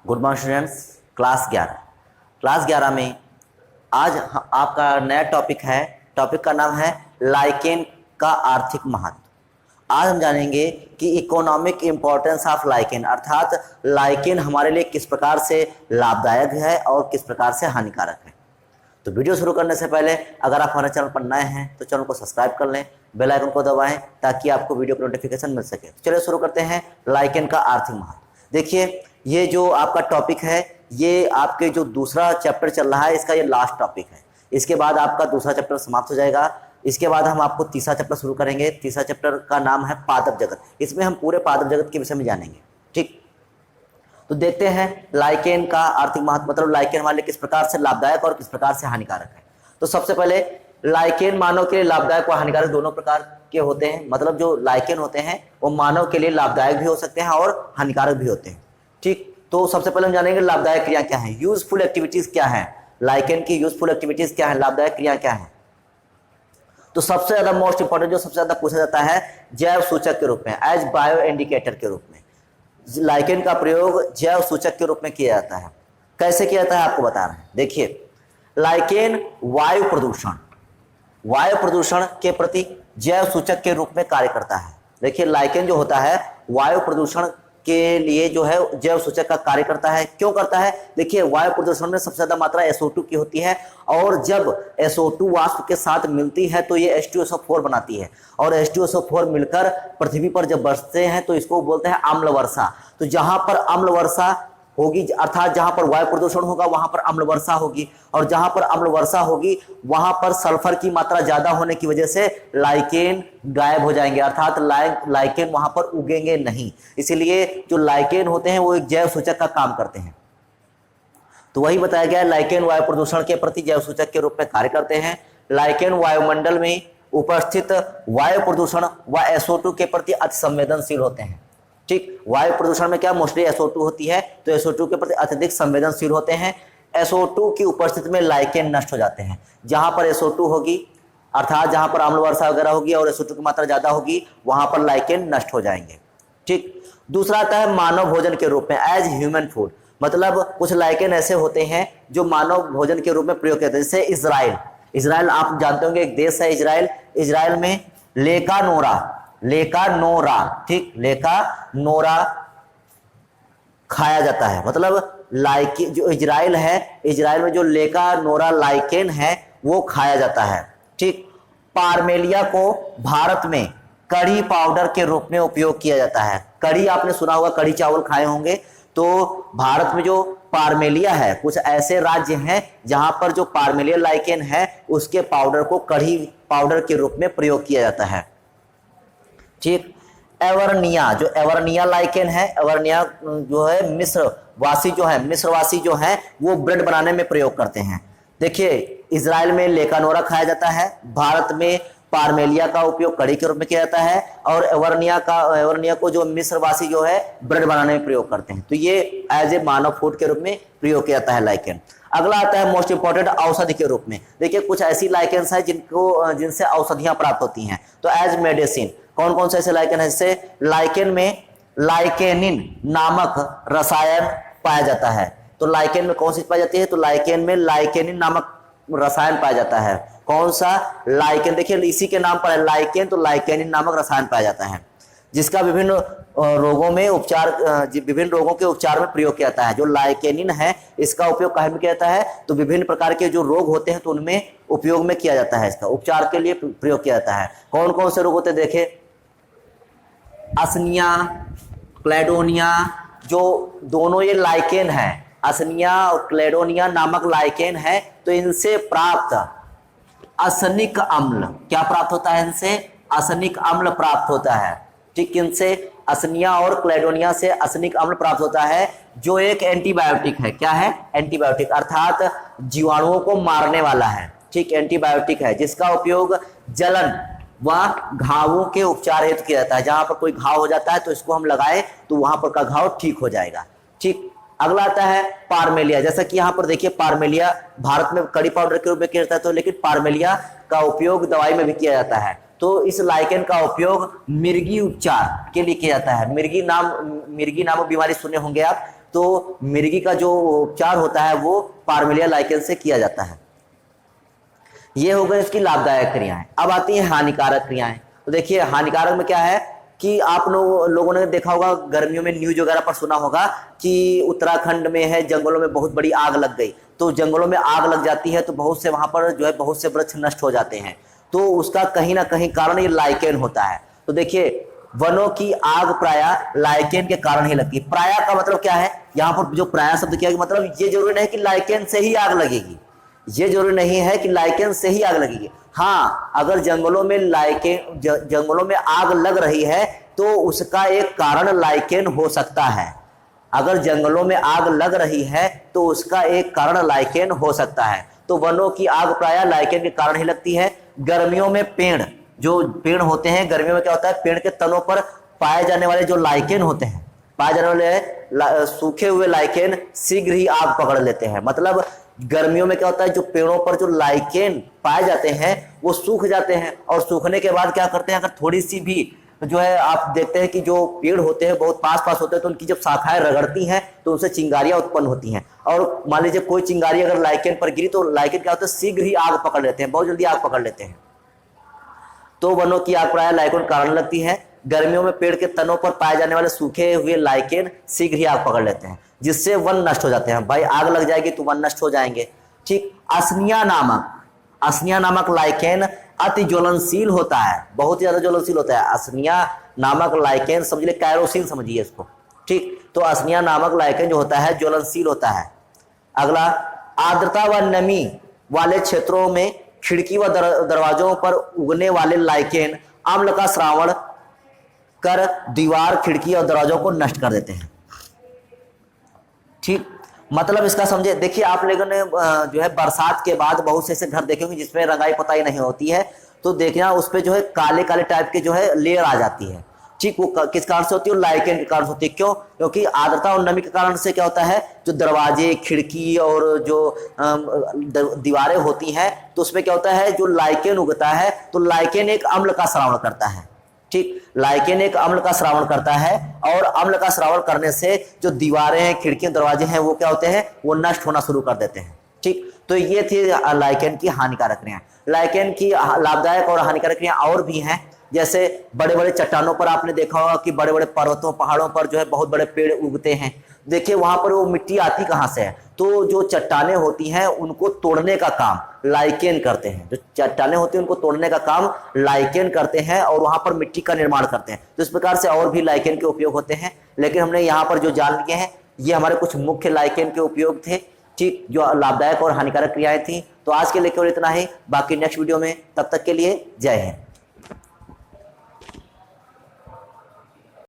Good morning students. Class 11 में आज आपका नया टॉपिक है। टॉपिक का नाम है लाइकेन का आर्थिक महत्व। आज हम जानेंगे कि इकोनॉमिक इम्पोर्टेंस ऑफ लाइकेन, अर्थात लाइकेन हमारे लिए किस प्रकार से लाभदायक है और किस प्रकार से हानिकारक है। तो वीडियो शुरू करने से पहले अगर आप हमारे चैनल पर नए हैं तो चैनल को सब्सक्राइब कर लें, बेल आइकन को दबाएं ताकि आपको वीडियो की नोटिफिकेशन मिल सके। चलिए शुरू करते हैं लाइकेन का आर्थिक महत्व। देखिए, ये जो आपका टॉपिक है ये आपके जो दूसरा चैप्टर चल रहा है इसका ये लास्ट टॉपिक है। इसके बाद आपका दूसरा चैप्टर समाप्त हो जाएगा। इसके बाद हम आपको तीसरा चैप्टर शुरू करेंगे। तीसरा चैप्टर का नाम है पादप जगत। इसमें हम पूरे पादप जगत के विषय में जानेंगे। ठीक, तो देखते हैं लाइकेन का आर्थिक महत्व, मतलब लाइकेन हमारे लिए किस प्रकार से लाभदायक और किस प्रकार से हानिकारक है। तो सबसे पहले लाइकेन मानव के लिए लाभदायक और हानिकारक दोनों प्रकार के होते हैं। मतलब जो लाइकेन होते हैं वो मानव के लिए लाभदायक भी हो सकते हैं और हानिकारक भी होते हैं। ठीक, तो सबसे पहले हम जानेंगे लाभदायक क्रिया क्या है, यूजफुल एक्टिविटीज क्या है, लाइकेन की यूजफुल एक्टिविटीज क्या है, लाभदायक क्रिया क्या है। तो सबसे ज्यादा मोस्ट इंपॉर्टेंट जो सबसे ज्यादा पूछा जाता है जैव सूचक के रूप में, एज बायो इंडिकेटर के रूप में लाइकेन का प्रयोग जैव सूचक के रूप में किया जाता है। कैसे किया जाता है आपको बता रहे हैं। देखिए, लाइकेन वायु प्रदूषण के प्रति जैव सूचक के रूप में कार्य करता है। देखिए, लाइकेन जो होता है वायु प्रदूषण के लिए जो है जैव सूचक का कार्य करता है। क्यों करता है? देखिए, वायु प्रदूषण में सबसे ज्यादा मात्रा SO2 की होती है और जब SO2 वाष्प के साथ मिलती है तो ये H2SO4 बनाती है और H2SO4 मिलकर पृथ्वी पर जब बरसते हैं तो इसको बोलते हैं अम्ल वर्षा। तो जहां पर अम्ल वर्षा होगी, अर्थात जहां पर वायु प्रदूषण होगा वहां पर अम्ल वर्षा होगी, और जहां पर अम्ल वर्षा होगी वहां पर सल्फर की मात्रा ज्यादा होने की वजह से लाइकेन गायब हो जाएंगे, अर्थात लाइकेन वहां पर उगेंगे नहीं। इसीलिए जो लाइकेन होते हैं वो एक जैव सूचक का काम करते हैं। तो वही बताया गया है, लाइकेन वायु प्रदूषण के प्रति जैव सूचक के रूप में कार्य करते हैं। लाइकेन वायुमंडल में उपस्थित वायु प्रदूषण व SO2 के प्रति अति संवेदनशील होते हैं। ठीक, वायु प्रदूषण में क्या मोस्टली SO2 होती है, तो SO2 के प्रति अत्यधिक संवेदनशील होते हैं। SO2 की उपस्थिति में लाइकेन नष्ट हो जाते हैं। जहां पर SO2 होगी, अर्थात जहां पर अम्ल वर्षा वगैरह होगी और SO2 की मात्रा ज्यादा होगी वहां पर लाइकेन नष्ट हो जाएंगे। ठीक, दूसरा आता है मानव भोजन के रूप में, एज ह्यूमन फूड। मतलब कुछ लाइकेन ऐसे होते हैं जो मानव भोजन के रूप में प्रयोग करते हैं। जैसे इजराइल आप जानते होंगे, एक देश है इजराइल में लेकानोरा, ठीक, लेकानोरा खाया जाता है। मतलब लाइकेन जो इजराइल है, इजराइल में जो लेकानोरा लाइकेन है वो खाया जाता है। ठीक, पारमेलिया को भारत में कड़ी पाउडर के रूप में उपयोग किया जाता है। कड़ी आपने सुना होगा, कड़ी चावल खाए होंगे। तो भारत में जो पारमेलिया है, कुछ ऐसे राज्य हैं जहां पर जो पारमेलिया लाइकेन है उसके पाउडर को कड़ी पाउडर के रूप में प्रयोग किया जाता है। ठीक, एवर्निया लाइकेन है, एवर्निया जो है मिस्रवासी जो है वो ब्रेड बनाने में प्रयोग करते हैं। देखिए, इजराइल में लेकानोरा खाया जाता है, भारत में पारमेलिया का उपयोग कड़ी के रूप में किया जाता है और एवर्निया को जो मिस्रवासी जो है ब्रेड बनाने में प्रयोग करते हैं। तो ये एज ए मानव फूड के रूप में प्रयोग किया जाता है लाइकेन। अगला आता है मोस्ट इंपॉर्टेंट औषधि के रूप में। देखिए, कुछ ऐसी लाइकेन्स है जिनसे औषधियां प्राप्त होती हैं। तो एज मेडिसिन, कौन कौन से ऐसे लाइकेन है? जैसे लाइकेन में लाइकेनिन नामक रसायन पाया जाता है। तो लाइकेन में कौन सी पाई जाती है? तो लाइकेन में लाइकेनिन नामक रसायन पाया जाता है। कौन सा? लाइकेन। देखिए, इसी के नाम पर है लाइकेन, तो लाइकेनिन नामक रसायन पाया जाता है जिसका विभिन्न रोगों के उपचार में प्रयोग किया जाता है। जो लाइकेनिन है इसका उपयोग कहाँ में किया जाता है? तो विभिन्न प्रकार के जो रोग होते हैं तो उनमें उपयोग में किया जाता है, इसका उपचार के लिए प्रयोग किया जाता है। कौन कौन से रोग होते हैं? देखे, असनिया, क्लेडोनिया, जो दोनों ये लाइकेन है, असनिया और क्लेडोनिया नामक लाइकेन है। तो इनसे प्राप्त असनिक अम्ल क्या प्राप्त होता है? इनसे असनिक अम्ल प्राप्त होता है। ठीक, इनसे असनिया और क्लेडोनिया से असनिक अम्ल प्राप्त होता है जो एक एंटीबायोटिक है। क्या है? एंटीबायोटिक, अर्थात जीवाणुओं को मारने वाला है। ठीक, एंटीबायोटिक है जिसका उपयोग जलन व घावों के उपचार हेतु किया जाता है। जहां पर कोई घाव हो जाता है तो इसको हम लगाए तो वहां पर का घाव ठीक हो जाएगा। ठीक, अगला आता है पारमेलिया। जैसा कि यहाँ पर देखिए, पारमेलिया भारत में कड़ी पाउडर के रूप में किया जाता है, तो लेकिन पारमेलिया का उपयोग दवाई में भी किया जाता है। तो इस लाइकेन का उपयोग मिर्गी उपचार के लिए किया जाता है। मिर्गी नामक बीमारी सुने होंगे आप। तो मिर्गी का जो उपचार होता है वो पार्मेलिया लाइकेन से किया जाता है। ये हो गई इसकी लाभदायक क्रियाएं। अब आती हैं हानिकारक क्रियाएं। तो देखिए हानिकारक में क्या है कि आप लोगों ने देखा होगा, गर्मियों में न्यूज वगैरह पर सुना होगा कि उत्तराखंड में है जंगलों में बहुत बड़ी आग लग गई। तो जंगलों में आग लग जाती है तो बहुत से वहां पर जो है बहुत से वृक्ष नष्ट हो जाते हैं। तो उसका कहीं ना कहीं कारण ये लाइकेन होता है। तो देखिए वनों की आग प्रायः लाइकेन के कारण ही लगती है। प्रायः का मतलब क्या है, यहाँ पर जो प्रायः शब्द किया मतलब ये जरूरी नहीं कि लाइकेन से ही आग लगेगी, ये जरूरी नहीं है कि लाइकेन से ही आग लगेगी। हाँ, अगर जंगलों में आग लग रही है तो उसका एक कारण लाइकेन हो सकता है। अगर जंगलों में आग लग रही है तो उसका एक कारण लाइकेन हो सकता है। तो वनों की आग प्रायः लाइकेन के कारण ही लगती है। गर्मियों में जो पेड़ होते हैं, गर्मियों में क्या होता है, पेड़ के तनों पर पाए जाने वाले जो लाइकेन होते हैं, पाए जाने वाले सूखे हुए लाइकेन शीघ्र ही आग पकड़ लेते हैं। मतलब गर्मियों में क्या होता है, जो पेड़ों पर जो लाइकेन पाए जाते हैं वो सूख जाते हैं, और सूखने के बाद क्या करते हैं, अगर थोड़ी सी भी जो है आप देखते हैं कि जो पेड़ होते हैं बहुत पास पास होते हैं, तो उनकी जब शाखाएं रगड़ती हैं तो उनसे चिंगारियां उत्पन्न होती हैं। और मान लीजिए कोई चिंगारी अगर लाइकेन पर गिरी तो लाइकेन क्या होता है, शीघ्र ही आग पकड़ लेते हैं, बहुत जल्दी आग पकड़ लेते हैं। तो वनों की आग प्रायः लाइकेन कारण लगती है। गर्मियों में पेड़ के तनों पर पाए जाने वाले सूखे हुए लाइकेन शीघ्र ही आग पकड़ लेते हैं, जिससे वन नष्ट हो जाते हैं। भाई आग लग जाएगी तो वन नष्ट हो जाएंगे। ठीक, असनिया नामक लाइकेन अति ज्वलनशील होता है, बहुत ही ज्यादा ज्वलनशील होता है। असनिया नामक लाइकेन समझिए कैरोसिन समझिए इसको। ठीक, तो असनिया नामक लाइकेन जो होता है ज्वलनशील होता है। अगला, आर्द्रता व नमी वाले क्षेत्रों में खिड़की व दरवाजों पर उगने वाले लाइकेन अम्ल का श्रावण कर दीवार, खिड़की और दरवाजों को नष्ट कर देते हैं। ठीक, मतलब इसका समझे। देखिए आप लोगों ने जो है बरसात के बाद बहुत से ऐसे घर देखे होंगे जिसमें रंगाई पुताई नहीं होती है, तो देखना उस पे जो है काले काले टाइप के जो है लेयर आ जाती है। ठीक, वो किस कारण से होती है, लाइकेन के कारण से होती है। क्यों? क्योंकि आर्द्रता और नमी के कारण से क्या होता है, जो दरवाजे, खिड़की और जो दीवारें होती हैं तो उसमें क्या होता है, जो लाइकेन उगता है तो लाइकेन एक अम्ल का श्रावण करता है। ठीक, लाइकेन एक अम्ल का श्रावण करता है, और अम्ल का श्रावण करने से जो दीवारें हैं, खिड़कियां, दरवाजे हैं वो क्या होते हैं, वो नष्ट होना शुरू कर देते हैं। ठीक, तो ये थी लाइकेन की हानिकारक क्रियाएं। लाइकेन की लाभदायक और हानिकारक क्रियाएं और भी हैं, जैसे बड़े बड़े चट्टानों पर आपने देखा होगा कि बड़े बड़े पर्वतों पहाड़ों पर जो है बहुत बड़े पेड़ उगते हैं। देखिए वहां पर वो मिट्टी आती कहां से है, तो जो चट्टानें होती हैं उनको तोड़ने का काम लाइकेन करते हैं। जो चट्टानें होती हैं उनको तोड़ने का काम लाइकेन करते हैं और वहां पर मिट्टी का निर्माण करते हैं। तो इस प्रकार से और भी लाइकेन के उपयोग होते हैं, लेकिन हमने यहाँ पर जो जान लिए हैं ये हमारे कुछ मुख्य लाइकेन के उपयोग थे। ठीक, जो लाभदायक और हानिकारक क्रियाएं थी। तो आज के लिए केवल इतना ही, बाकी नेक्स्ट वीडियो में, तब तक के लिए जय हिंद।